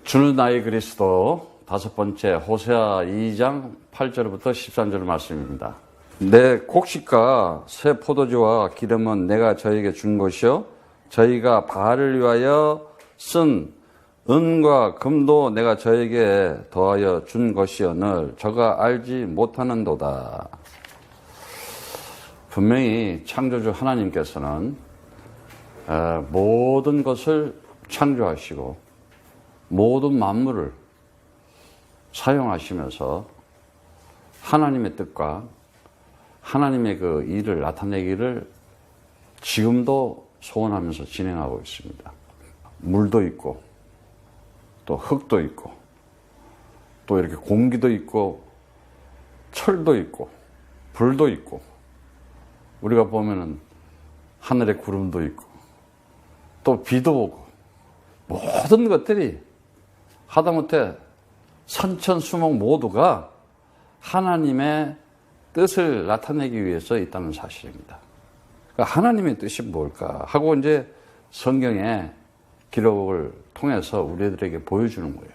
주는 나의 그리스도 다섯 번째 호세아 2장 8절부터 13절 말씀입니다. 내 곡식과 새 포도주와 기름은 내가 저에게 준 것이요 저희가 바알을 위하여 쓴 은과 금도 내가 저에게 더하여 준 것이오늘 저가 알지 못하는도다. 분명히 창조주 하나님께서는 모든 것을 창조하시고 모든 만물을 사용하시면서 하나님의 뜻과 하나님의 그 일을 나타내기를 지금도 소원하면서 진행하고 있습니다. 물도 있고 또 흙도 있고 또 이렇게 공기도 있고 철도 있고 불도 있고 우리가 보면은 하늘에 구름도 있고 또 비도 오고 모든 것들이 하다못해 산천수목 모두가 하나님의 뜻을 나타내기 위해서 있다는 사실입니다. 그러니까 하나님의 뜻이 뭘까 하고 이제 성경의 기록을 통해서 우리들에게 보여주는 거예요.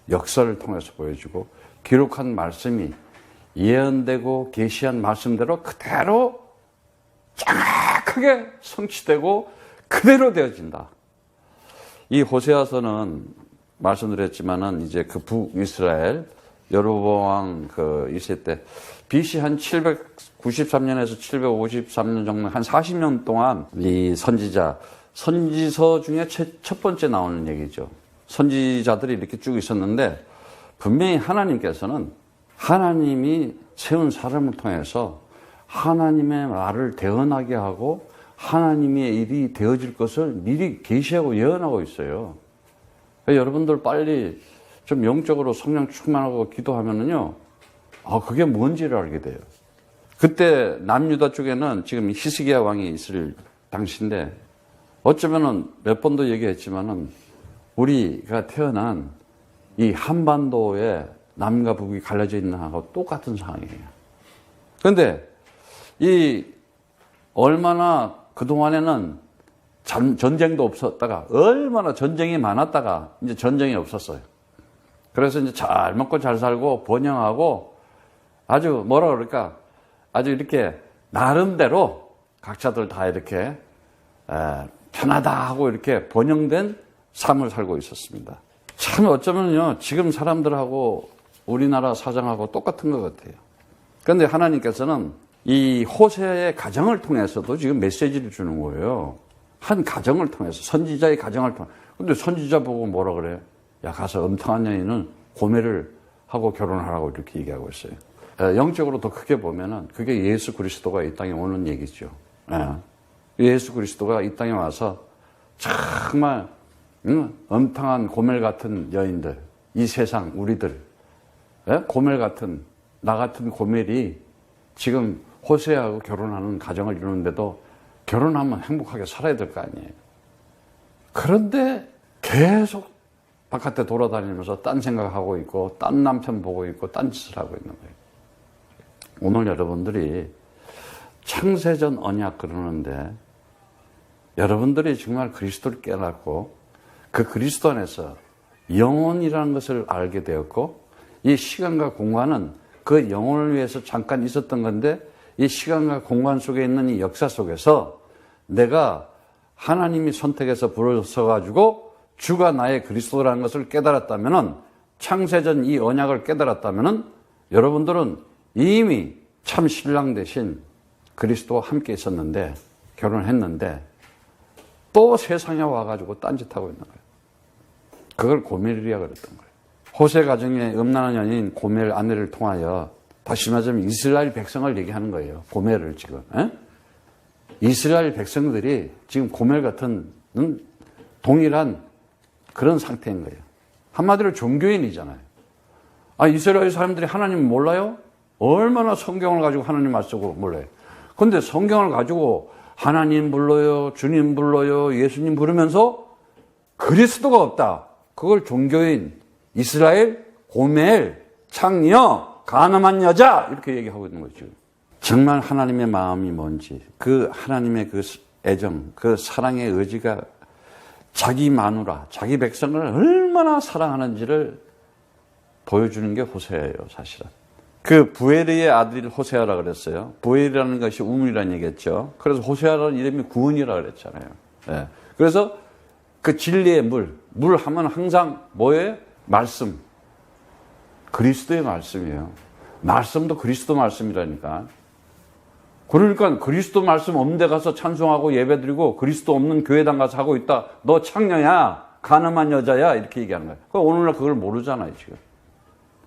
역사를 통해서 보여주고 기록한 말씀이 예언되고 계시한 말씀대로 그대로 정확하게 성취되고 그대로 되어진다. 이 호세아서는 말씀드렸지만은 이제 그 북이스라엘 여로보암 그 있을 때 BC 한 793년에서 753년 정도 한 40년 동안 이 선지서 중에 첫 번째 나오는 얘기죠. 선지자들이 이렇게 쭉 있었는데 분명히 하나님께서는 하나님이 세운 사람을 통해서 하나님의 말을 대언하게 하고 하나님의 일이 되어질 것을 미리 계시하고 예언하고 있어요. 여러분들 빨리 좀 영적으로 성령 충만하고 기도하면은요, 그게 뭔지를 알게 돼요. 그때 남유다 쪽에는 지금 히스기야 왕이 있을 당시인데 어쩌면은 몇 번도 얘기했지만은 우리가 태어난 이 한반도에 남과 북이 갈라져 있는 하고 똑같은 상황이에요. 그런데 이 얼마나 그동안에는 전쟁도 없었다가 얼마나 전쟁이 많았다가 이제 전쟁이 없었어요. 그래서 이제 잘 먹고 잘 살고 번영하고 아주 뭐라 그럴까 아주 이렇게 나름대로 각자들 다 이렇게 편하다 하고 이렇게 번영된 삶을 살고 있었습니다. 참 어쩌면요 지금 사람들하고 우리나라 사정하고 똑같은 것 같아요. 그런데 하나님께서는 이 호세아의 가정을 통해서도 지금 메시지를 주는 거예요. 한 가정을 통해서 선지자의 가정을 통해서. 근데 선지자 보고 뭐라 그래요? 야 가서 엄청난 여인은 고매를 하고 결혼하라고 이렇게 얘기하고 있어요. 영적으로 더 크게 보면은 그게 예수 그리스도가 이 땅에 오는 얘기죠. 예수 그리스도가 이 땅에 와서 정말 엄청난 고멜 같은 여인들, 이 세상 우리들 고멜 같은 나 같은 고멜이 지금 호세아하고 결혼하는 가정을 이루는데도 결혼하면 행복하게 살아야 될 거 아니에요. 그런데 계속 바깥에 돌아다니면서 딴 생각하고 있고 딴 남편 보고 있고 딴 짓을 하고 있는 거예요. 오늘 여러분들이 창세전 언약 그러는데 여러분들이 정말 그리스도를 깨닫고 그 그리스도 안에서 영혼이라는 것을 알게 되었고 이 시간과 공간은 그 영혼을 위해서 잠깐 있었던 건데 이 시간과 공간 속에 있는 이 역사 속에서 내가 하나님이 선택해서 부르셔가지고 주가 나의 그리스도라는 것을 깨달았다면은 창세전 이 언약을 깨달았다면은 여러분들은 이미 참 신랑 대신 그리스도와 함께 있었는데 결혼했는데 또 세상에 와가지고 딴짓하고 있는 거예요. 그걸 고멜이라 그랬던 거예요. 호세 가정의 음란한 연인 고멜 아내를 통하여 다시 말하자면 이스라엘 백성을 얘기하는 거예요. 고멜을 지금. 이스라엘 백성들이 지금 고멜 같은 동일한 그런 상태인 거예요. 한마디로 종교인이잖아요. 이스라엘 사람들이 하나님 몰라요? 얼마나 성경을 가지고 하나님 말씀을 몰라요. 그런데 성경을 가지고 하나님 불러요, 주님 불러요, 예수님 부르면서 그리스도가 없다. 그걸 종교인, 이스라엘, 고멜, 창녀, 가늠한 여자 이렇게 얘기하고 있는 거죠. 정말 하나님의 마음이 뭔지 그 하나님의 그 애정, 그 사랑의 의지가 자기 마누라, 자기 백성을 얼마나 사랑하는지를 보여주는 게 호세아예요, 사실은. 그 부엘의 아들 호세아라 그랬어요. 부엘이라는 것이 우물이라는 얘기겠죠. 그래서 호세아라는 이름이 구원이라 그랬잖아요. 예. 그래서 그 진리의 물 하면 항상 뭐예요? 말씀. 그리스도의 말씀이에요. 말씀도 그리스도 말씀이라니까. 그러니까 그리스도 말씀 없는 데 가서 찬송하고 예배드리고 그리스도 없는 교회당 가서 하고 있다. 너 창녀야, 가늠한 여자야, 이렇게 얘기하는 거예요. 오늘날 그걸 모르잖아요, 지금.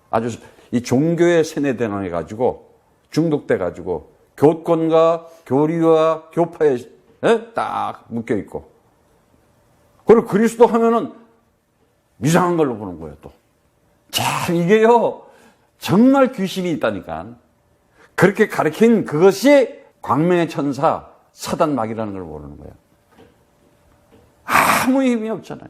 아주 이 종교에 세뇌당해 가지고 중독돼 가지고 교권과 교리와 교파에 딱 묶여 있고, 그리고 그리스도 하면은 이상한 걸로 보는 거예요, 또. 자, 이게요, 정말 귀신이 있다니까. 그렇게 가르친 그것이 광명의 천사 사단막이라는 걸 모르는 거예요. 아무 힘이 없잖아요.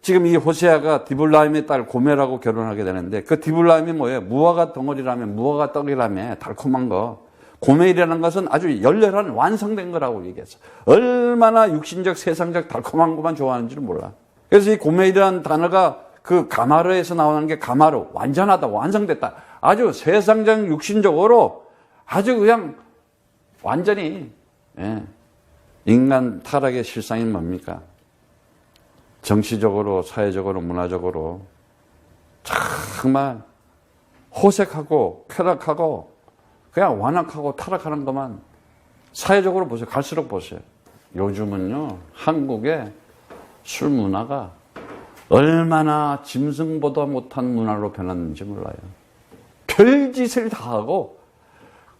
지금 이 호세아가 디블라임의 딸 고멜하고 결혼하게 되는데, 그 디블라임이 뭐예요? 무화과 덩어리라면, 무화과 떡이라면 달콤한 거. 고멜이라는 것은 아주 열렬한 완성된 거라고 얘기했어. 얼마나 육신적, 세상적 달콤한 것만 좋아하는지를 몰라. 그래서 이 고멜이라는 단어가 그 가마르에서 나오는 게 가마르, 완전하다, 완성됐다. 아주 세상적, 육신적으로 아주 그냥 완전히, 인간 타락의 실상이 뭡니까? 정치적으로, 사회적으로, 문화적으로 정말 호색하고 쾌락하고 그냥 완악하고 타락하는 것만 사회적으로 보세요. 갈수록 보세요. 요즘은요, 한국의 술 문화가 얼마나 짐승보다 못한 문화로 변했는지 몰라요. 별짓을 다 하고,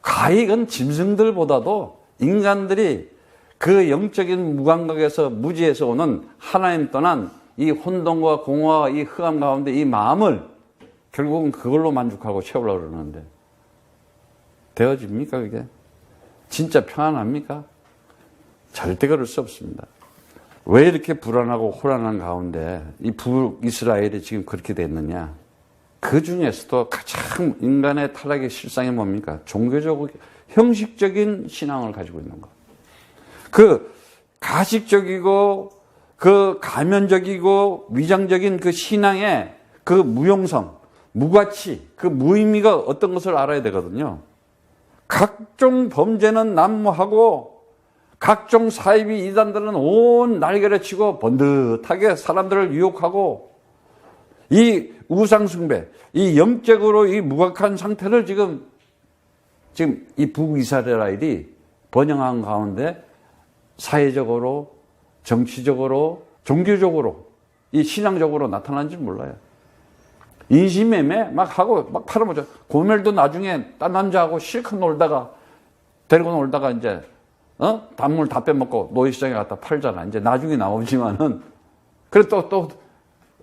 가익은 짐승들보다도 인간들이 그 영적인 무감각에서, 무지에서 오는 하나님 떠난 이 혼돈과 공허와 이 흑암 가운데 이 마음을 결국은 그걸로 만족하고 채우려고 그러는데, 되어집니까, 그게? 진짜 평안합니까? 절대 그럴 수 없습니다. 왜 이렇게 불안하고 혼란한 가운데 이 북이스라엘이 지금 그렇게 됐느냐? 그 중에서도 가장 인간의 타락의 실상이 뭡니까? 종교적, 형식적인 신앙을 가지고 있는 것. 그 가식적이고 그 가면적이고 위장적인 그 신앙의 그 무용성, 무가치, 그 무의미가 어떤 것을 알아야 되거든요. 각종 범죄는 난무하고 각종 사이비 이단들은 온 날개를 치고 번듯하게 사람들을 유혹하고, 이 우상숭배, 이 영적으로 이 무각한 상태를 지금 이 북이스라엘이 번영한 가운데 사회적으로, 정치적으로, 종교적으로, 이 신앙적으로 나타난지 몰라요. 인신매매 막 하고 막 팔아보죠. 고멜도 나중에 딴 남자하고 실컷 놀다가, 데리고 놀다가 이제 단물 다 빼먹고 노예시장에 갖다 팔잖아. 이제 나중에 나오지만은, 그래 또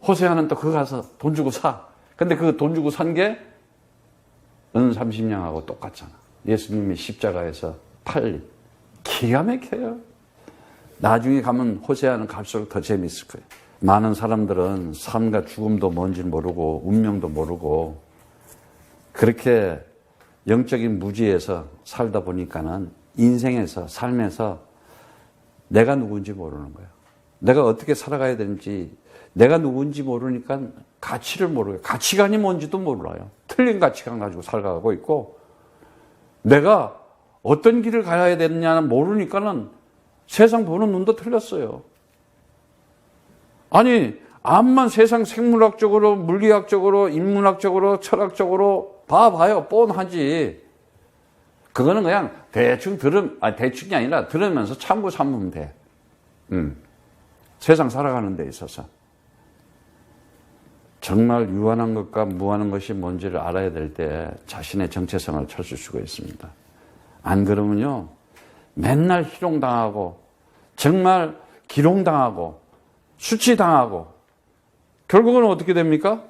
호세아는 또 그거 가서 돈 주고 사. 근데 그 돈 주고 산 게 은 30냥하고 똑같잖아. 예수님이 십자가에서 팔린. 기가 막혀요. 나중에 가면 호세아는 갈수록 더 재미있을 거예요. 많은 사람들은 삶과 죽음도 뭔지 모르고 운명도 모르고 그렇게 영적인 무지에서 살다 보니까는 인생에서, 삶에서 내가 누군지 모르는 거예요. 내가 어떻게 살아가야 되는지, 내가 누군지 모르니까 가치를 모르고, 가치관이 뭔지도 몰라요. 틀린 가치관 가지고 살아가고 있고, 내가 어떤 길을 가야 되느냐는 모르니까는 세상 보는 눈도 틀렸어요. 아니, 암만 세상 생물학적으로, 물리학적으로, 인문학적으로, 철학적으로 다 봐요. 뻔하지. 그거는 그냥 대충 대충이 아니라 들으면서 참고 삼으면 돼. 세상 살아가는 데 있어서. 정말 유한한 것과 무한한 것이 뭔지를 알아야 될 때 자신의 정체성을 찾을 수가 있습니다. 안 그러면요, 맨날 희롱당하고, 정말 기롱당하고, 수치당하고, 결국은 어떻게 됩니까?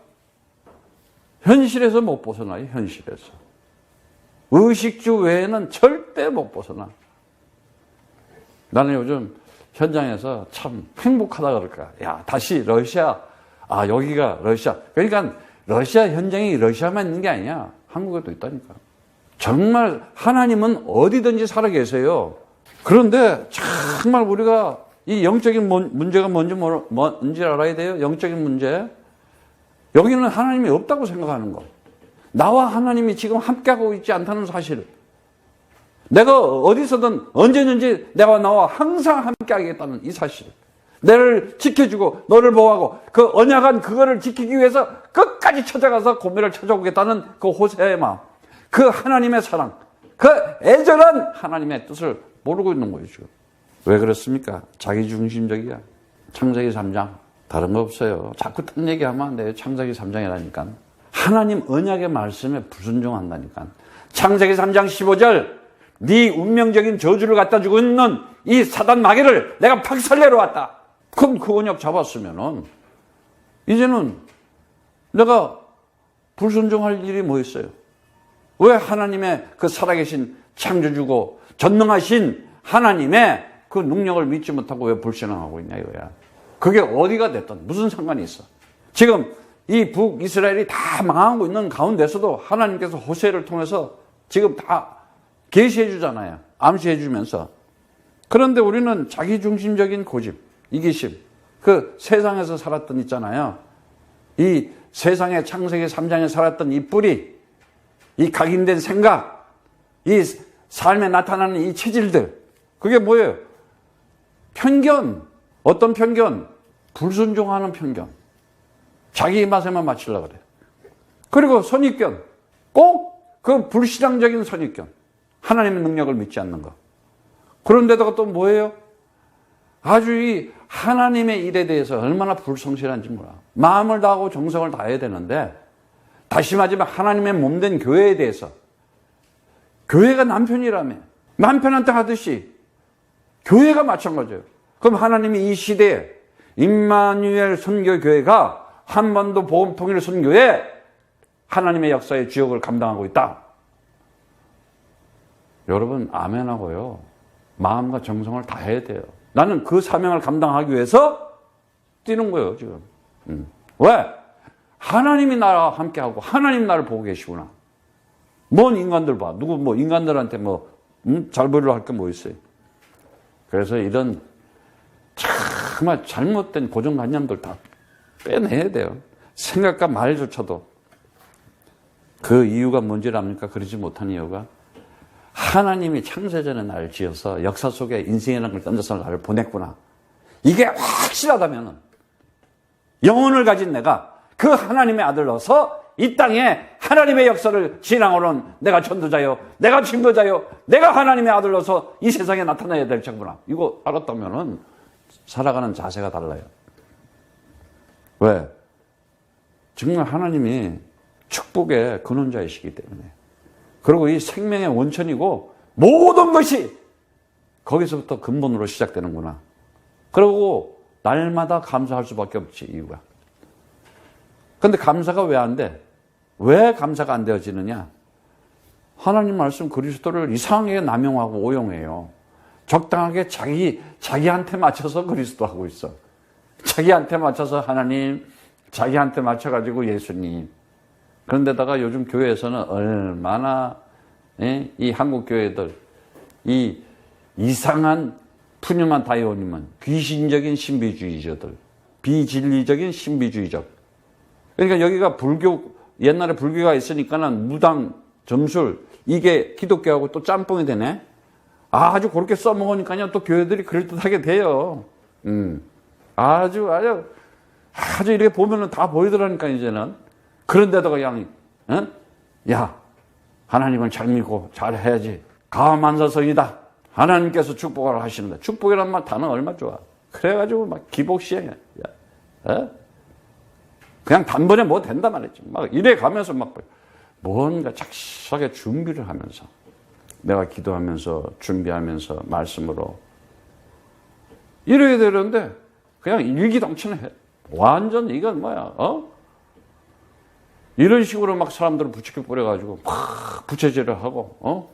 현실에서 못 벗어나요, 현실에서. 의식주 외에는 절대 못 벗어나. 나는 요즘 현장에서 참 행복하다 그럴까. 야, 다시 러시아. 아, 여기가 러시아. 그러니까 러시아 현장이 러시아만 있는 게 아니야. 한국에도 있다니까. 정말 하나님은 어디든지 살아 계세요. 그런데 정말 우리가 이 영적인 문제가 뭔지 알아야 돼요. 영적인 문제. 여기는 하나님이 없다고 생각하는 거. 나와 하나님이 지금 함께하고 있지 않다는 사실. 내가 어디서든 언제든지 내가 나와 항상 함께하겠다는 이 사실. 너를 지켜주고 너를 보호하고 그 언약한 그거를 지키기 위해서 끝까지 찾아가서 고미를 찾아오겠다는 그 호세의 마음. 그 하나님의 사랑. 그 애절한 하나님의 뜻을 모르고 있는 거예요, 지금. 왜 그렇습니까? 자기중심적이야. 창세기 3장. 다른 거 없어요. 자꾸 딴 얘기하면 안 돼요. 창세기 3장이라니까. 하나님 언약의 말씀에 불순종한다니까. 창세기 3장 15절. 네 운명적인 저주를 갖다 주고 있는 이 사단 마귀를 내가 박살내러 왔다. 그럼 그 언약 잡았으면은 이제는 내가 불순종할 일이 뭐 있어요? 왜 하나님의 그 살아계신 창조주고 전능하신 하나님의 그 능력을 믿지 못하고 왜 불신앙하고 있냐 이거야. 그게 어디가 됐든 무슨 상관이 있어. 지금 이 북이스라엘이 다 망하고 있는 가운데서도 하나님께서 호세를 통해서 지금 다 계시해 주잖아요. 암시해 주면서. 그런데 우리는 자기중심적인 고집, 이기심, 그 세상에서 살았던 있잖아요. 이 세상의 창세기 3장에 살았던 이 뿌리, 이 각인된 생각, 이 삶에 나타나는 이 체질들, 그게 뭐예요? 편견. 어떤 편견? 불순종하는 편견. 자기 입맛에만 맞추려고 그래요. 그리고 선입견. 꼭 그 불신앙적인 선입견. 하나님의 능력을 믿지 않는 거. 그런데다가 또 뭐예요? 아주 이 하나님의 일에 대해서 얼마나 불성실한지 몰라. 마음을 다하고 정성을 다해야 되는데, 다시 말하면 하나님의 몸된 교회에 대해서, 교회가 남편이라며 남편한테 하듯이 교회가 마찬가지예요. 그럼 하나님이 이 시대에 임마누엘 선교교회가 한반도 복음통일 선교에 하나님의 역사의 주역을 감당하고 있다. 여러분 아멘하고요. 마음과 정성을 다해야 돼요. 나는 그 사명을 감당하기 위해서 뛰는 거예요 지금. 왜? 하나님이 나와 함께하고 하나님 나를 보고 계시구나. 뭔 인간들 봐. 누구 뭐 인간들한테 잘 보이려 할 게 뭐 있어요. 그래서 이런 정말 잘못된 고정관념들 다 빼내야 돼요. 생각과 말조차도. 그 이유가 뭔지 압니까? 그러지 못한 이유가 하나님이 창세전에 나를 지어서 역사 속에 인생이라는 걸 던져서 나를 보냈구나. 이게 확실하다면 영혼을 가진 내가 그 하나님의 아들로서 이 땅에 하나님의 역사를 진행하는 내가 전도자요, 내가 증거자요, 내가 하나님의 아들로서 이 세상에 나타나야 될 자구나. 이거 알았다면은 살아가는 자세가 달라요. 왜? 정말 하나님이 축복의 근원자이시기 때문에. 그리고 이 생명의 원천이고 모든 것이 거기서부터 근본으로 시작되는구나. 그리고 날마다 감사할 수밖에 없지, 이유가. 근데 감사가 왜 안 돼? 왜 감사가 안 되어지느냐? 하나님 말씀 그리스도를 이상하게 남용하고 오용해요. 적당하게 자기한테 맞춰서 그리스도 하고 있어. 자기한테 맞춰서 하나님, 자기한테 맞춰가지고 예수님. 그런데다가 요즘 교회에서는 얼마나 이 한국 교회들, 이 이상한 푸념한 다이오님은 귀신적인 신비주의자들, 비진리적인 신비주의적. 그러니까 여기가 옛날에 불교가 있으니까는 무당, 점술, 이게 기독교하고 또 짬뽕이 되네? 아주 그렇게 써먹으니까요, 또 교회들이 그럴듯하게 돼요. 아주 이렇게 보면은 다 보이더라니까, 이제는. 그런데다가 그냥, 야, 하나님을 잘 믿고 잘 해야지. 가만사성이다. 하나님께서 축복을 하시는데. 축복이란 말 단어 얼마나 좋아. 그래가지고 막 기복시행해. 그냥 단번에 뭐 된다 말했지. 막 이래 가면서 막 뭔가 착실하게 준비를 하면서. 내가 기도하면서, 준비하면서, 말씀으로. 이래야 되는데, 그냥 일기당천해. 완전 이건 뭐야, 이런 식으로 막 사람들을 부추겨 뿌려가지고, 막 부채질을 하고,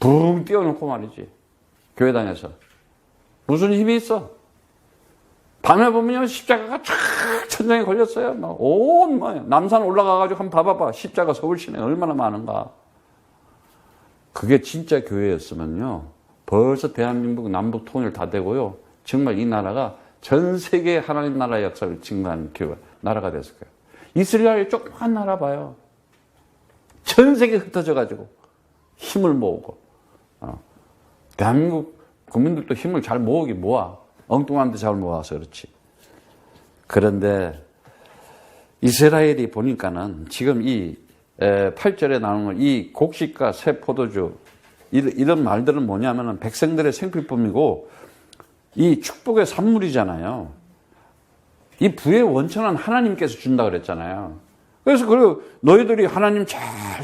붕 띄워놓고 말이지. 교회당에서. 무슨 힘이 있어? 밤에 보면요, 십자가가 쫙 천장에 걸렸어요. 남산 올라가가지고 한번 봐봐봐. 십자가 서울 시내에 얼마나 많은가. 그게 진짜 교회였으면요, 벌써 대한민국 남북 통일 다 되고요, 정말 이 나라가 전 세계 하나님 나라의 역사를 증거하는 나라가 됐을 거예요. 이스라엘 조그만 나라 봐요. 전 세계에 흩어져가지고 힘을 모으고, 대한민국 국민들도 힘을 잘 모으긴 모아. 엉뚱한데 잘 모아서 그렇지. 그런데 이스라엘이 보니까는 지금 이 8절에 나오는 이 곡식과 새 포도주 이런 말들은 뭐냐면은 백성들의 생필품이고 이 축복의 산물이잖아요. 이 부의 원천은 하나님께서 준다 그랬잖아요. 그래서 너희들이 하나님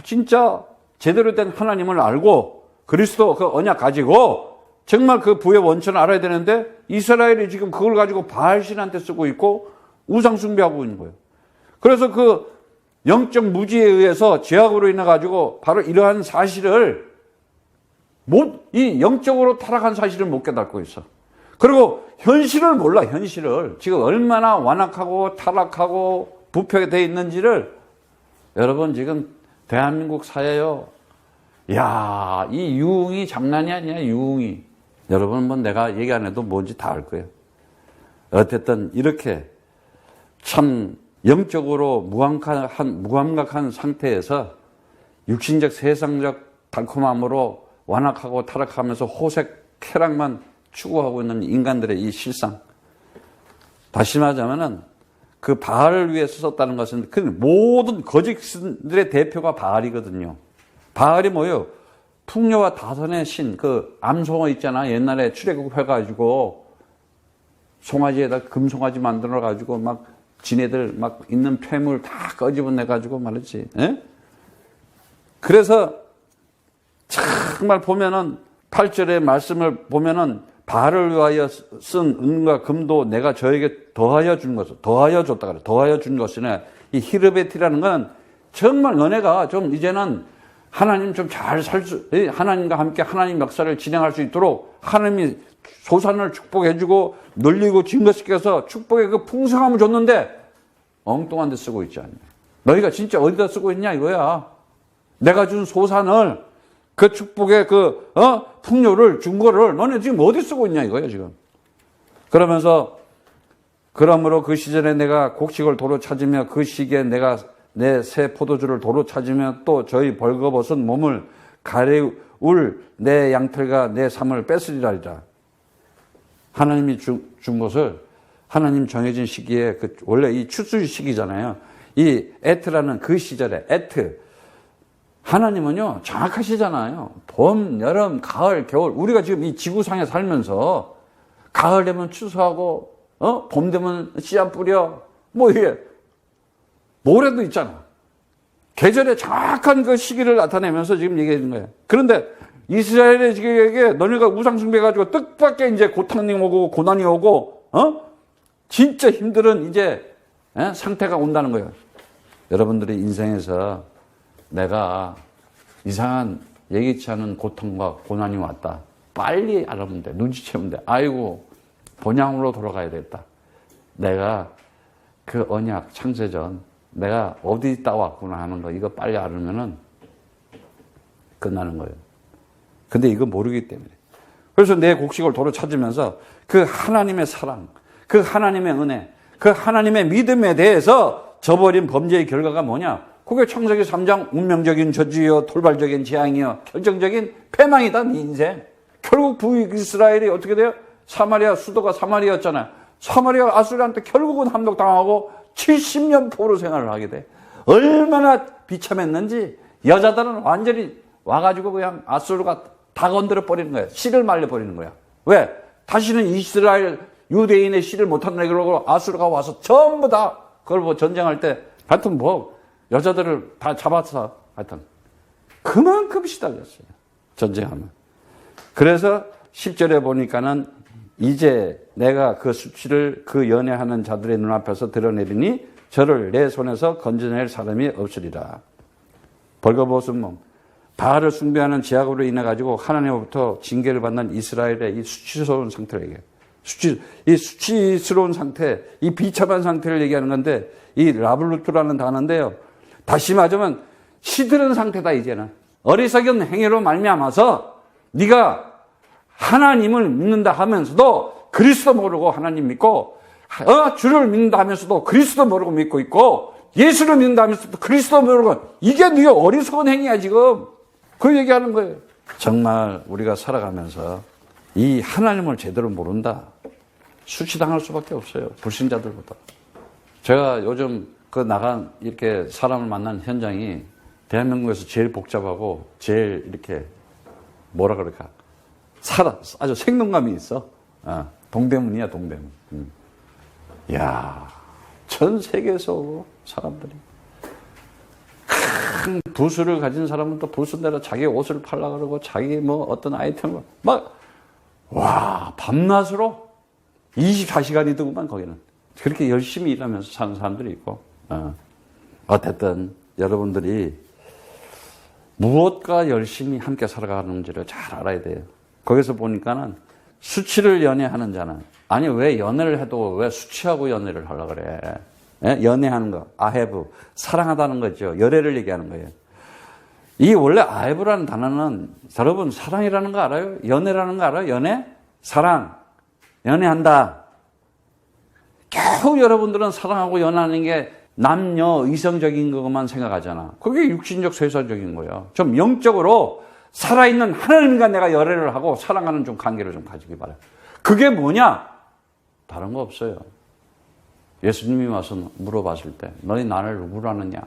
진짜 제대로 된 하나님을 알고 그리스도 그 언약 가지고 정말 그 부의 원천을 알아야 되는데 이스라엘이 지금 그걸 가지고 바알신한테 쓰고 있고 우상 숭배하고 있는 거예요. 그래서 그 영적 무지에 의해서 죄악으로 인해 가지고 바로 이러한 사실을 이 영적으로 타락한 사실을 못 깨닫고 있어. 그리고 현실을 몰라. 현실을 지금 얼마나 완악하고 타락하고 부패되어 있는지를 여러분 지금 대한민국 사회요. 야, 이 유흥이 장난이 아니야. 유흥이. 여러분 뭐 내가 얘기 안 해도 뭔지 다 알 거예요. 어쨌든 이렇게 참 영적으로 무감각한 상태에서 육신적 세상적 달콤함으로 완악하고 타락하면서 호색 쾌락만 추구하고 있는 인간들의 이 실상. 다시 말하자면은 그 바알을 위해서 썼다는 것은 그 모든 거짓들의 대표가 바알이거든요. 바알이 뭐예요? 풍요와 다선의 신, 그 암송어 있잖아. 옛날에 출애굽해가지고 송아지에다 금송아지 만들어가지고 막 지네들 막 있는 폐물 다 꺼집어내가지고 말이지. 예? 그래서 정말 보면은 8절의 말씀을 보면은 바알을 위하여 쓴 은과 금도 내가 저에게 더하여 준 것을 더하여 줬다 그래. 더하여 준 것이네. 이 히르베티라는 건 정말 너네가 좀 이제는 하나님 좀 잘 하나님과 함께 하나님 역사를 진행할 수 있도록 하나님이 소산을 축복해주고 늘리고 증거시켜서 축복의 그 풍성함을 줬는데 엉뚱한 데 쓰고 있지 않냐. 너희가 진짜 어디다 쓰고 있냐 이거야. 내가 준 소산을 그 축복의 풍요를 준 거를 너네 지금 어디 쓰고 있냐 이거야 지금. 그러면서 그러므로 그 시절에 내가 곡식을 도로 찾으며 그 시기에 내가 내 새 포도주를 도로 찾으며 또 저희 벌거벗은 몸을 가래울 내 양털과 내 삶을 뺏으리라. 하나님이 준 것을 하나님 정해진 시기에 원래 이 추수 시기잖아요. 이 에트라는 그 시절에 에트. 하나님은요, 정확하시잖아요. 봄, 여름, 가을, 겨울. 우리가 지금 이 지구상에 살면서 가을 되면 추수하고, 봄 되면 씨앗 뿌려. 뭐 이게, 모래도 있잖아. 계절의 정확한 그 시기를 나타내면서 지금 얘기해 준 거예요. 그런데 이스라엘의 지금에게 너네가 우상숭배해가지고 뜻밖의 이제 고통이 오고 고난이 오고, 진짜 힘든 이제, 상태가 온다는 거예요. 여러분들의 인생에서 내가 이상한 예기치 않은 고통과 고난이 왔다. 빨리 알아보면 돼. 눈치채면 돼. 아이고, 본향으로 돌아가야 되겠다. 내가 그 언약 창세전 내가 어디 있다 왔구나 하는 거 이거 빨리 알으면은 끝나는 거예요. 근데 이거 모르기 때문에. 그래서 내 곡식을 도로 찾으면서 그 하나님의 사랑, 그 하나님의 은혜, 그 하나님의 믿음에 대해서 저버린 범죄의 결과가 뭐냐? 그게 창세기 3장 운명적인 저주요, 돌발적인 재앙이요, 결정적인 패망이다, 네 인생. 결국 북이스라엘이 어떻게 돼요? 사마리아, 수도가 사마리아였잖아요. 사마리아 아수르한테 결국은 함덕당하고 70년 포로 생활을 하게 돼. 얼마나 비참했는지 여자들은 완전히 와가지고 그냥 아수르가 다 건드려 버리는 거야. 씨를 말려 버리는 거야. 왜? 다시는 이스라엘 유대인의 씨를 못한다 그러고 아수르가 와서 전부 다 그걸 뭐 전쟁할 때 하여튼 뭐 여자들을 다 잡았어. 하여튼 그만큼 시달렸어요. 전쟁하면. 그래서 10절에 보니까는 이제 내가 그 수치를 그 연애하는 자들의 눈앞에서 드러내리니 저를 내 손에서 건져낼 사람이 없으리라. 벌거벗은 몸. 바알을 숭배하는 죄악으로 인해 가지고 하나님으로부터 징계를 받는 이스라엘의 이 수치스러운 상태를 얘기해요. 이 수치스러운 상태, 이 비참한 상태를 얘기하는 건데 이 라블루트라는 단어인데요. 다시 말하자면 시들은 상태다 이제는. 어리석은 행위로 말미암아서 네가 하나님을 믿는다 하면서도 그리스도 모르고 하나님 믿고, 주를 믿는다 하면서도 그리스도 모르고 믿고 있고, 예수를 믿는다 하면서도 그리스도 모르고, 이게 네가 어리석은 행위야 지금. 그 얘기하는 거예요. 정말 우리가 살아가면서 이 하나님을 제대로 모른다, 수치당할 수밖에 없어요. 불신자들보다. 제가 요즘 이렇게 사람을 만난 현장이 대한민국에서 제일 복잡하고 제일 이렇게 뭐라 그럴까, 아주 생동감이 있어. 동대문이야, 동대문. 야, 전 세계에서 사람들이 큰 부수를 가진 사람은 또 부수대로 자기 옷을 팔라 그러고 자기 뭐 어떤 아이템을 와, 밤낮으로 24시간이더구만 거기는. 그렇게 열심히 일하면서 사는 사람들이 있고. 어쨌든 여러분들이 무엇과 열심히 함께 살아가는지를 잘 알아야 돼요. 거기서 보니까는 수치를 연애하는 자는, 아니 왜 연애를 해도 왜 수치하고 연애를 하려고 그래. 연애하는 거, 아헤브, 사랑하다는 거죠. 열애를 얘기하는 거예요. 이 원래 아헤브라는 단어는 여러분 사랑이라는 거 알아요? 연애라는 거 알아요? 연애? 사랑. 연애한다. 겨우 여러분들은 사랑하고 연애하는 게 남녀 이성적인 것만 생각하잖아. 그게 육신적 세상적인 거예요. 좀 영적으로 살아있는 하나님과 내가 열애를 하고 사랑하는 좀 관계를 좀 가지기 바라요. 그게 뭐냐? 다른 거 없어요. 예수님이 와서 물어봤을 때 너희 나를 누구로 아느냐?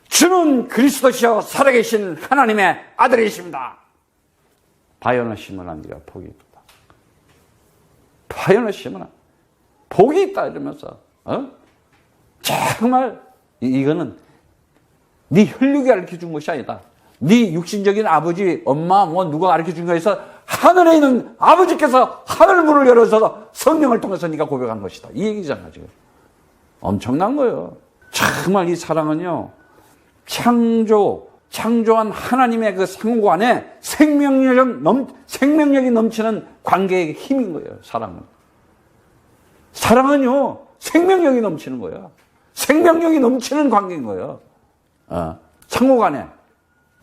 주는 그리스도시여 살아계신 하나님의 아들이십니다. 바요나 시몬아 네가 복이 있다. 바요나 시몬아 복이 있다 이러면서 정말 이거는 네 혈육이 가르쳐준 것이 아니다. 네 육신적인 아버지, 엄마, 누가 가르쳐준 거에서 하늘에 있는 아버지께서 하늘문을 열어서 성령을 통해서 네가 고백한 것이다. 이 얘기잖아 지금. 엄청난 거예요. 정말 이 사랑은요, 창조한 하나님의 그 상호 안에 생명력이 넘치는 관계의 힘인 거예요. 사랑은요 생명력이 넘치는 거야. 생명력이 넘치는 관계인 거예요. 상호간에.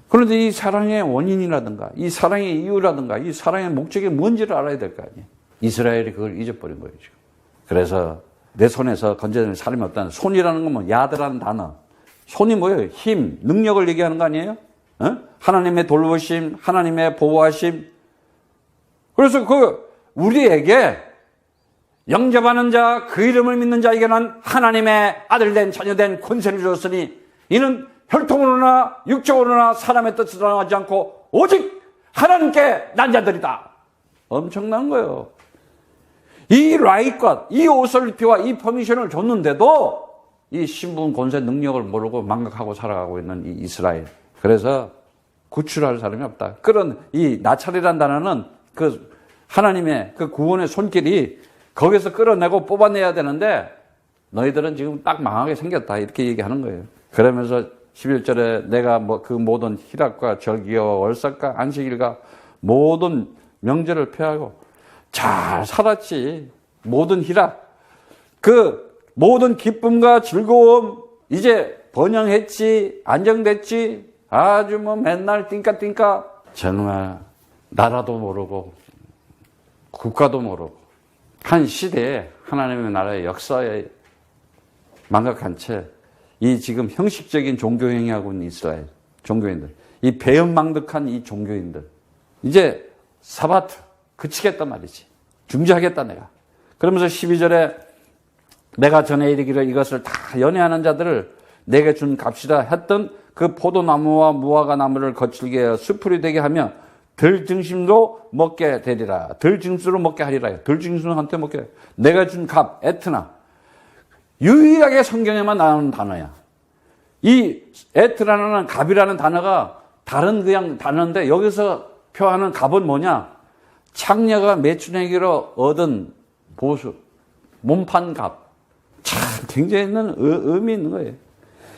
그런데 이 사랑의 원인이라든가 이 사랑의 이유라든가 이 사랑의 목적이 뭔지를 알아야 될 거 아니에요. 이스라엘이 그걸 잊어버린 거예요 지금. 그래서 내 손에서 건져낼 사람이 없다는, 손이라는 건 뭐 야드라는 단어. 손이 뭐예요? 힘, 능력을 얘기하는 거 아니에요? 하나님의 돌보심, 하나님의 보호하심. 그래서 우리에게 영접하는 자, 그 이름을 믿는 자에게는 하나님의 아들된 자녀된 권세를 주었으니 이는 혈통으로나 육적으로나 사람의 뜻을 따르지 않고 오직 하나님께 난 자들이다. 엄청난 거예요. 이 라이과, 이 오설티와 이 퍼미션을 줬는데도 이 신분, 권세, 능력을 모르고 망각하고 살아가고 있는 이 이스라엘. 그래서 구출할 사람이 없다. 그런 이 나찰이라는 단어는 그 하나님의 그 구원의 손길이 거기서 끌어내고 뽑아내야 되는데 너희들은 지금 딱 망하게 생겼다. 이렇게 얘기하는 거예요. 그러면서 11절에 내가 그 모든 희락과 절기와 월삭과 안식일과 모든 명절을 폐하고 잘 살았지. 모든 희락, 그 모든 기쁨과 즐거움 이제 번영했지, 안정됐지. 아주 맨날 띵까띵까. 정말 나라도 모르고 국가도 모르고 한 시대에 하나님의 나라의 역사에 망각한 채 이 지금 형식적인 종교 행위하고 있는 이스라엘 종교인들, 이 배은망덕한 이 종교인들, 이제 사바트 그치겠단 말이지. 중지하겠다 내가. 그러면서 12절에 내가 전에 이르기를 이것을 다 연애하는 자들을 내게 준 값이라 했던 그 포도나무와 무화과 나무를 거칠게 하여 수풀이 되게 하며 들짐승도 먹게 되리라. 들짐승으로 먹게 하리라. 들짐승한테 먹게. 내가 준 값, 에트나. 유일하게 성경에만 나오는 단어야. 이 에트라는 값이라는 단어가 다른 그냥 단어인데 여기서 표하는 값은 뭐냐? 창녀가 매춘하기로 얻은 보수, 몸판 값. 참 굉장히 있는 의미 있는 거예요.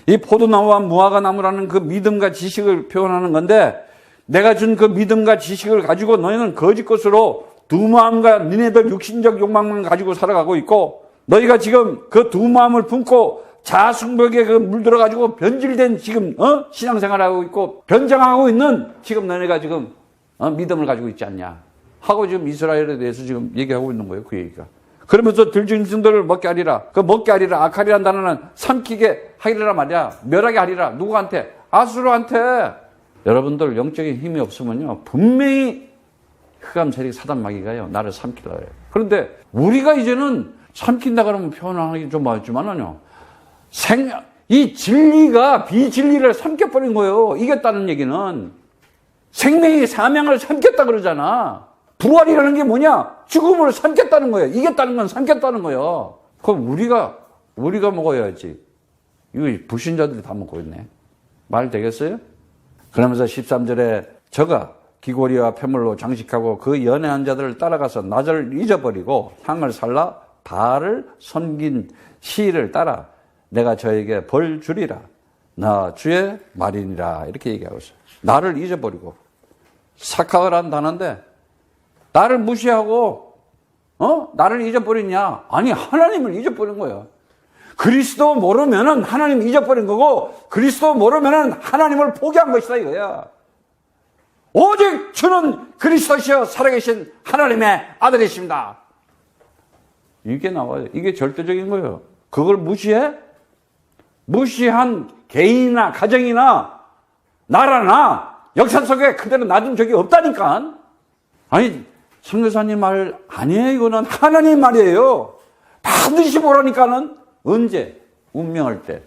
이 포도나무와 무화과 나무라는 그 믿음과 지식을 표현하는 건데 내가 준 그 믿음과 지식을 가지고 너희는 거짓 것으로 두 마음과 니네들 육신적 욕망만 가지고 살아가고 있고 너희가 지금 그 두 마음을 품고 자아승복에 그 물들어가지고 변질된 지금 신앙생활하고 있고 변장하고 있는 지금 너네가 지금 믿음을 가지고 있지 않냐. 하고 지금 이스라엘에 대해서 지금 얘기하고 있는 거예요. 그 얘기가. 그러면서 들짐승들을 먹게 하리라. 그 먹게 하리라. 악하리란 단어는 삼키게 하리라 말이야. 멸하게 하리라. 누구한테? 아수르한테. 여러분들 영적인 힘이 없으면요. 분명히 흑암 세력 사단 마귀가요. 나를 삼키려고 해요. 그런데 우리가 이제는 삼킨다 그러면 표현하기 좀 맞지만은요. 이 진리가 비진리를 삼켜버린 거예요. 이겼다는 얘기는. 생명의 사명을 삼켰다 그러잖아. 부활이라는 게 뭐냐? 죽음을 삼켰다는 거예요. 이겼다는 건 삼켰다는 거예요. 그럼 우리가 먹어야지. 이거 불신자들이 다 먹고 있네. 말 되겠어요? 그러면서 13절에 저가 귀고리와 폐물로 장식하고 그 연애한 자들을 따라가서 나를 잊어버리고 향을 살라 바알을 섬긴 시를 따라 내가 저에게 벌 주리라. 나 주의 말이니라. 이렇게 얘기하고 있어요. 나를 잊어버리고. 사카라는 단어인데 나를 무시하고 나를 잊어버리냐? 아니 하나님을 잊어버린 거예요. 그리스도 모르면은 하나님 잊어버린 거고 그리스도 모르면은 하나님을 포기한 것이다 이거야. 오직 주는 그리스도시여 살아계신 하나님의 아들이십니다. 이게 나와요. 이게 절대적인 거예요. 그걸 무시해? 무시한 개인이나 가정이나 나라나 역사 속에 그대로 놔둔 적이 없다니까. 아니 선교사님 말 아니에요. 이거는 하나님 말이에요. 반드시 보라니까는 언제? 운명할 때.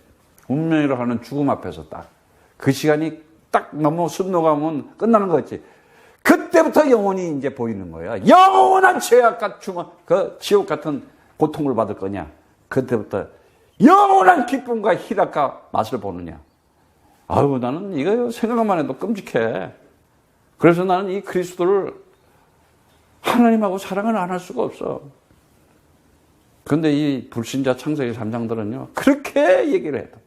운명이라고 하는 죽음 앞에서 딱. 그 시간이 딱 너무 순노가면 끝나는 거지. 그때부터 영원히 이제 보이는 거야. 영원한 죄악과 그 지옥 같은 고통을 받을 거냐. 그때부터 영원한 기쁨과 희락과 맛을 보느냐. 아유, 나는 이거 생각만 해도 끔찍해. 그래서 나는 이 그리스도를 하나님하고 사랑을 안 할 수가 없어. 그런데 이 불신자 창세기 3장들은요, 그렇게 얘기를 해도.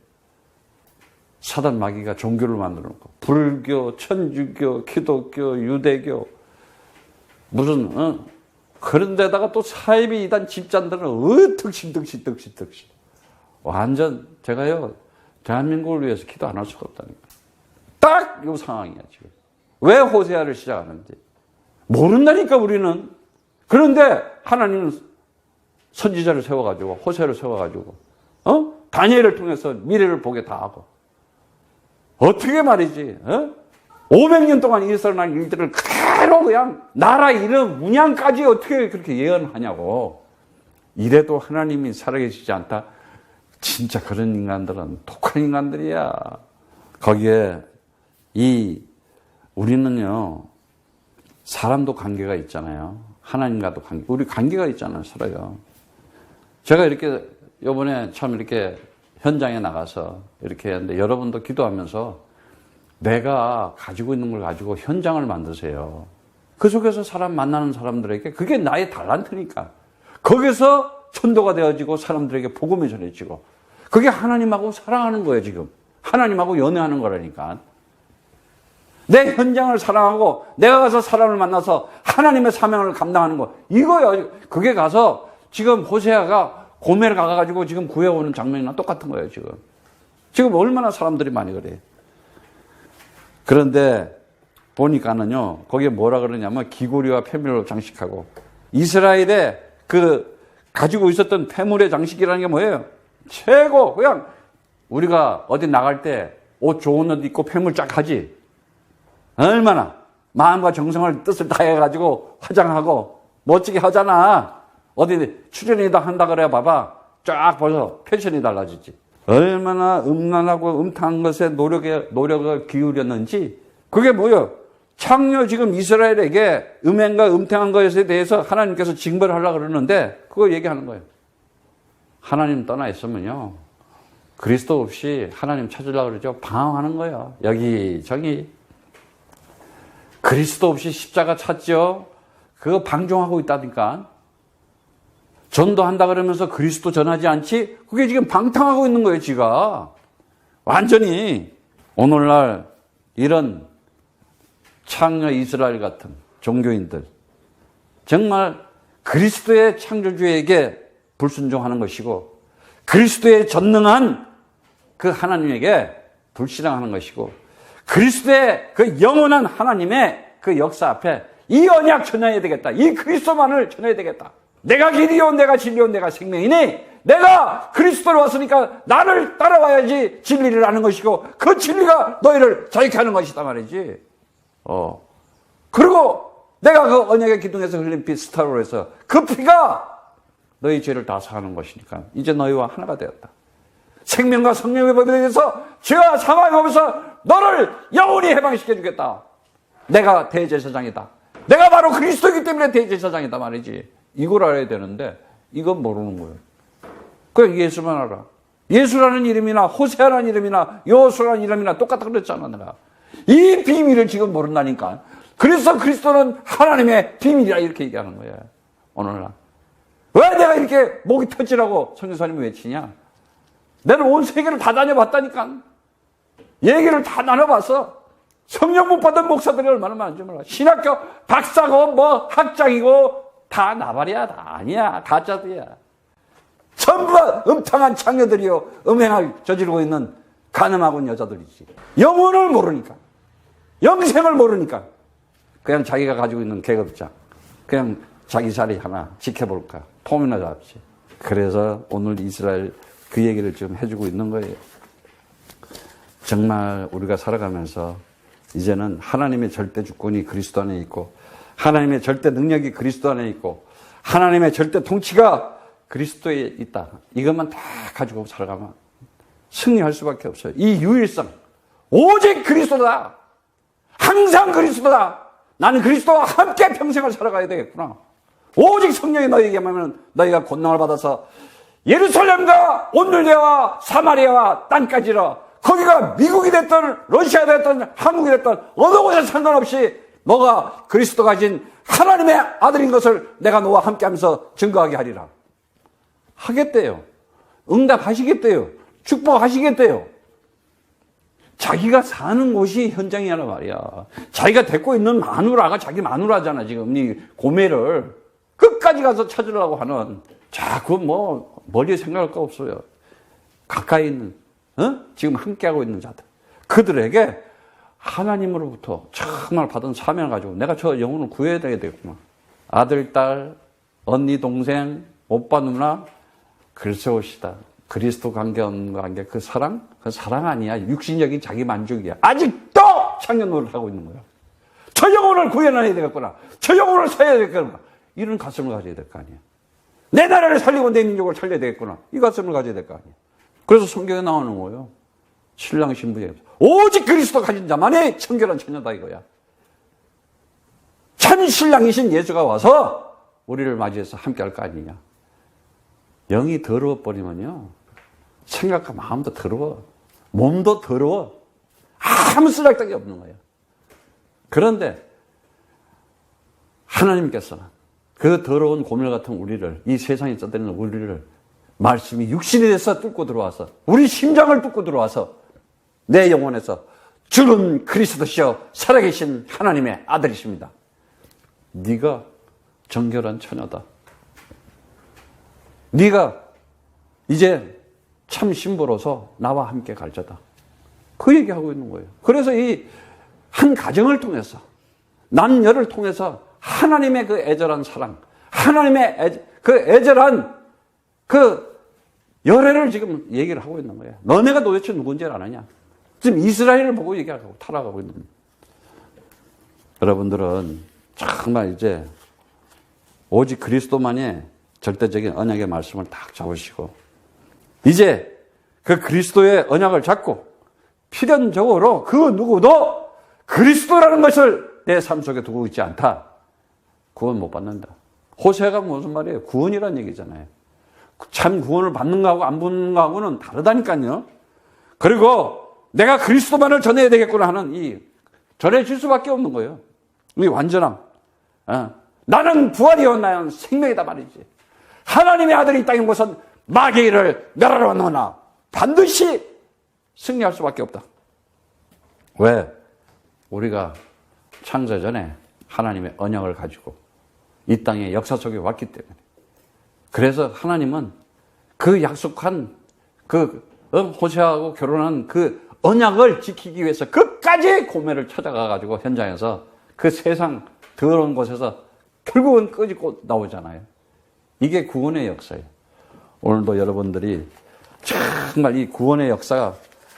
사단 마귀가 종교를 만들어 놓고, 불교, 천주교, 기독교, 유대교, 무슨, 그런 데다가 또 사이비 이단 집단들은 득실. 완전, 제가요, 대한민국을 위해서 기도 안 할 수가 없다니까. 딱 이 상황이야, 지금. 왜 호세아를 시작하는지. 모른다니까, 우리는. 그런데 하나님은 선지자를 세워가지고, 호세아를 세워가지고, 다니엘을 통해서 미래를 보게 다 하고. 어떻게 말이지, 500년 동안 일어난 일들을 그대로 그냥 나라 이름, 문양까지 어떻게 그렇게 예언하냐고. 이래도 하나님이 살아계시지 않다? 진짜 그런 인간들은 독한 인간들이야. 거기에 우리는요, 사람도 관계가 있잖아요. 하나님과도 우리 관계가 있잖아요, 서로요. 제가 이렇게, 요번에 참 이렇게 현장에 나가서 이렇게 했는데, 여러분도 기도하면서 내가 가지고 있는 걸 가지고 현장을 만드세요. 그 속에서 만나는 사람들에게 그게 나의 달란트니까. 거기서 천도가 되어지고 사람들에게 복음이 전해지고. 그게 하나님하고 사랑하는 거예요, 지금. 하나님하고 연애하는 거라니까. 내 현장을 사랑하고 내가 가서 사람을 만나서 하나님의 사명을 감당하는 거. 이거요. 그게 가서 지금 호세아가 고멜 가가지고 지금 구해오는 장면이랑 똑같은 거예요, 지금. 지금 얼마나 사람들이 많이 그래요. 그런데 보니까는요, 거기에 뭐라 그러냐면 귀고리와 폐물로 장식하고 이스라엘에 가지고 있었던 폐물의 장식이라는 게 뭐예요? 최고! 그냥 우리가 어디 나갈 때 옷 좋은 옷 입고 폐물 쫙 하지. 얼마나 마음과 정성을 뜻을 다해가지고 화장하고 멋지게 하잖아. 어디 출연이다 한다 그래야 봐봐. 쫙 벌써 패션이 달라지지. 얼마나 음란하고 음탕한 것에 노력을 기울였는지. 그게 뭐예요? 창녀 지금 이스라엘에게 음행과 음탕한 것에 대해서 하나님께서 징벌을 하려고 그러는데 그거 얘기하는 거예요. 하나님 떠나 있으면요, 그리스도 없이 하나님 찾으려고 그러죠. 방황하는 거예요. 여기저기. 그리스도 없이 십자가 찾죠. 그거 방종하고 있다니까. 전도한다 그러면서 그리스도 전하지 않지? 그게 지금 방탕하고 있는 거예요, 지가. 완전히. 오늘날 이런 창녀 이스라엘 같은 종교인들, 정말 그리스도의 창조주에게 불순종하는 것이고 그리스도의 전능한 그 하나님에게 불신앙하는 것이고 그리스도의 그 영원한 하나님의 그 역사 앞에 이 언약 전해야 되겠다. 이 그리스도만을 전해야 되겠다. 내가 길이요 내가 진리요 내가 생명이니 내가 그리스도로 왔으니까 나를 따라와야지 진리를 아는 것이고 그 진리가 너희를 자유케 하는 것이다 말이지. 그리고 내가 그 언약의 기둥에서 흘린 피 스타로 해서 그 피가 너희 죄를 다 사하는 것이니까 이제 너희와 하나가 되었다. 생명과 성령의 법에 대해서 죄와 사망의 법에서 너를 영원히 해방시켜 주겠다. 내가 대제사장이다. 내가 바로 그리스도이기 때문에 대제사장이다 말이지. 이걸 알아야 되는데 이건 모르는 거예요. 그냥 예수만 알아. 예수라는 이름이나 호세아라는 이름이나 여호수아라는 이름이나 똑같다 그랬잖아 내가. 이 비밀을 지금 모른다니까. 그래서 그리스도는 하나님의 비밀이라 이렇게 얘기하는 거예요. 오늘날. 왜 내가 이렇게 목이 터지라고 선교사님이 외치냐? 내가 온 세계를 다 다녀봤다니까. 얘기를 다 나눠봤어. 성령 못 받은 목사들이 얼마나 많은지 몰라. 신학교 박사고 뭐 학장이고 다 나발이야. 다 아니야. 가짜들이야. 전부 다 음탕한 창녀들이요. 음행을 저지르고 있는 가늠하고 여자들이지. 영혼을 모르니까. 영생을 모르니까. 그냥 자기가 가지고 있는 계급장. 그냥 자기 자리 하나 지켜볼까. 폼이나 잡지. 그래서 오늘 이스라엘 그 얘기를 지금 해주고 있는 거예요. 정말 우리가 살아가면서 이제는 하나님의 절대 주권이 그리스도 안에 있고 하나님의 절대 능력이 그리스도 안에 있고 하나님의 절대 통치가 그리스도에 있다. 이것만 다 가지고 살아가면 승리할 수밖에 없어요. 이 유일성. 오직 그리스도다. 항상 그리스도다. 나는 그리스도와 함께 평생을 살아가야 되겠구나. 오직 성령이 너희에게만 하면 너희가 권능을 받아서 예루살렘과 온누리와 사마리아와 땅까지로 거기가 미국이 됐든 러시아가 됐든 한국이 됐든 어느 곳에 상관없이 너가 그리스도 가진 하나님의 아들인 것을 내가 너와 함께하면서 증거하게 하리라. 하겠대요. 응답하시겠대요. 축복하시겠대요. 자기가 사는 곳이 현장이란 말이야. 자기가 데리고 있는 마누라가 자기 마누라잖아. 지금 이 고매를 끝까지 가서 찾으려고 하는. 자, 그건 뭐 멀리 생각할 거 없어요. 가까이 있는 지금 함께하고 있는 자들. 그들에게 하나님으로부터 정말 받은 사명을 가지고 내가 저 영혼을 구해야 되겠구나. 아들, 딸, 언니, 동생, 오빠, 누나 그리스도시다. 그리스도 관계 없는 관계. 그 사랑 아니야. 육신적인 자기 만족이야. 아직도 창년노를 하고 있는 거야. 저 영혼을 구해놔야 되겠구나. 저 영혼을 살려야 되겠구나. 이런 가슴을 가져야 될 거 아니야. 내 나라를 살리고 내 민족을 살려야 되겠구나. 이 가슴을 가져야 될 거 아니야. 그래서 성경에 나오는 거예요. 신랑 신부에 오직 그리스도 가진 자만이 청결한 처녀다 이거야. 참 신랑이신 예수가 와서 우리를 맞이해서 함께 할 거 아니냐. 영이 더러워버리면요. 생각과 마음도 더러워. 몸도 더러워. 아무 쓰잘데기 없는 거예요. 그런데 하나님께서는 그 더러운 고멜 같은 우리를, 이 세상에 떠드는 우리를 말씀이 육신이 돼서 뚫고 들어와서 우리 심장을 뚫고 들어와서 내 영혼에서 주는 그리스도시여 살아계신 하나님의 아들이십니다. 네가 정결한 처녀다. 네가 이제 참 신부로서 나와 함께 갈 자다. 그 얘기하고 있는 거예요. 그래서 이 한 가정을 통해서 남녀를 통해서 하나님의 그 애절한 사랑, 하나님의 그 애절한 그 열애를 지금 얘기를 하고 있는 거예요. 너네가 도대체 누군지를 아느냐? 지금 이스라엘을 보고 얘기하고 타락하고 있는 거예요. 여러분들은 정말 이제 오직 그리스도만의 절대적인 언약의 말씀을 딱 잡으시고 이제 그 그리스도의 언약을 잡고 필연적으로 그 누구도 그리스도라는 것을 내 삶 속에 두고 있지 않다. 구원 못 받는다. 호세아가 무슨 말이에요? 구원이란 얘기잖아요. 참 구원을 받는 거하고 안 받는 거하고는 다르다니까요. 그리고 내가 그리스도만을 전해야 되겠구나 하는 이 전해질 수밖에 없는 거예요. 이 완전함. 나는 부활이요 나는 생명이다 말이지. 하나님의 아들이 이 땅에 모선 마귀를 멸하러 넣으나 반드시 승리할 수밖에 없다. 왜? 우리가 창세 전에 하나님의 언약을 가지고 이 땅의 역사 속에 왔기 때문에. 그래서 하나님은 그 약속한 그 호세아하고 결혼한 그 언약을 지키기 위해서 끝까지 고멜을 찾아가 가지고 현장에서 그 세상 더러운 곳에서 결국은 끄집고 나오잖아요. 이게 구원의 역사예요. 오늘도 여러분들이 정말 이 구원의 역사가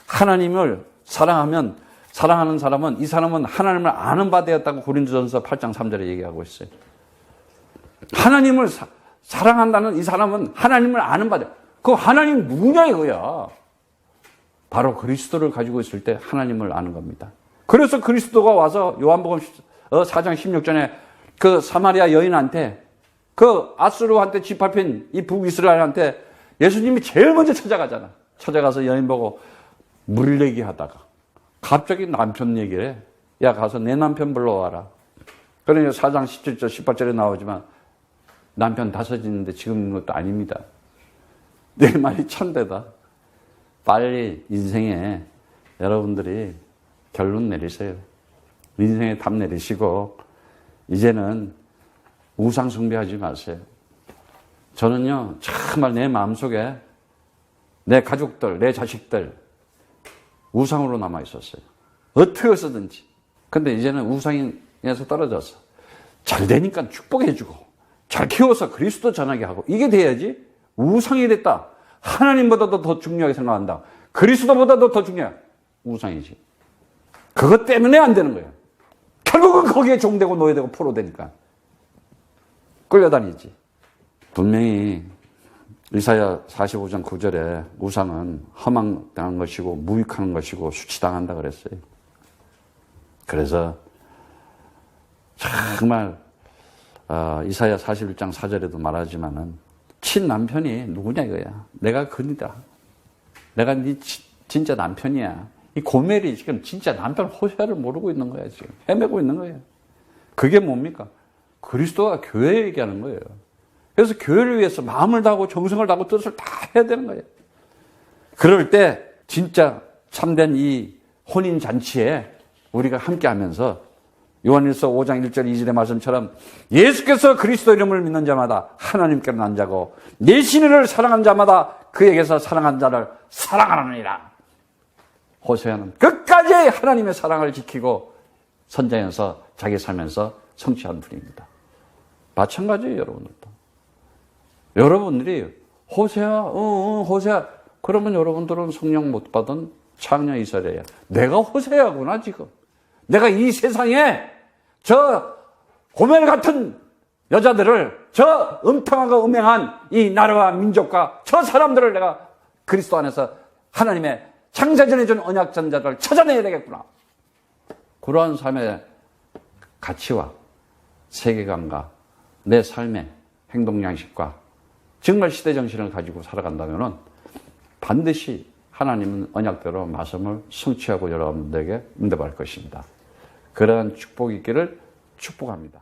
하나님을 사랑하는 사람은 이 사람은 하나님을 아는 바 되었다고 고린도전서 8장 3절에 얘기하고 있어요. 하나님을 사랑한다는 이 사람은 하나님을 아는 바 되었다. 그 하나님 누구냐 이거야. 바로 그리스도를 가지고 있을 때 하나님을 아는 겁니다. 그래서 그리스도가 와서 요한복음 4장 16절에 그 사마리아 여인한테 그 아수르한테 짓밟힌 이 북이스라엘한테 예수님이 제일 먼저 찾아가잖아. 찾아가서 여인 보고 물 얘기하다가 갑자기 남편 얘기를 해. 야 가서 내 남편 불러와라. 그러니까 4장 17절 18절에 나오지만 남편 다섯 있는데 지금 있는 것도 아닙니다. 내 말이 천대다. 빨리 인생에 여러분들이 결론 내리세요. 인생에 답 내리시고 이제는 우상 숭배하지 마세요. 저는요 정말 내 마음속에 내 가족들, 내 자식들 우상으로 남아 있었어요. 어떻게 해서든지. 근데 이제는 우상에서 떨어져서 잘 되니까 축복해주고 잘 키워서 그리스도 전하게 하고 이게 돼야지. 우상이 됐다. 하나님보다도 더 중요하게 생각한다. 그리스도보다도 더 중요해. 우상이지. 그것 때문에 안 되는 거예요. 결국은 거기에 종되고 노예되고 포로되니까 끌려다니지. 분명히 이사야 45장 9절에 우상은 허망당한 것이고 무익하는 것이고 수치당한다 그랬어요. 그래서 정말 이사야 41장 4절에도 말하지만은 친남편이 누구냐 이거야. 내가 그니다. 내가 네 진짜 남편이야. 이 고멜이 지금 진짜 남편 호세아를 모르고 있는 거야. 지금 헤매고 있는 거예요. 그게 뭡니까? 그리스도가 교회 얘기하는 거예요. 그래서 교회를 위해서 마음을 다하고 정성을 다하고 뜻을 다 해야 되는 거예요. 그럴 때 진짜 참된 이 혼인잔치에 우리가 함께 하면서 요한일서 5장 1절 2절의 말씀처럼 예수께서 그리스도 이름을 믿는 자마다 하나님께로 난 자고 내 신을 사랑한 자마다 그에게서 사랑한 자를 사랑하느니라. 호세아는 끝까지 하나님의 사랑을 지키고 선자여서 자기 살면서 성취한 분입니다. 마찬가지예요, 여러분들도. 여러분들이 호세아, 호세아. 그러면 여러분들은 성령 못 받은 창녀 이스라엘이야. 내가 호세아구나, 지금. 내가 이 세상에 저 고멜 같은 여자들을 저 음탕하고 음행한 이 나라와 민족과 저 사람들을 내가 그리스도 안에서 하나님의 창세전에 준 언약 전자를 찾아내야 되겠구나. 그러한 삶의 가치와 세계관과 내 삶의 행동 양식과 정말 시대 정신을 가지고 살아간다면 반드시 하나님은 언약대로 말씀을 성취하고 여러분들에게 응답할 것입니다. 그러한 축복이 있기를 축복합니다.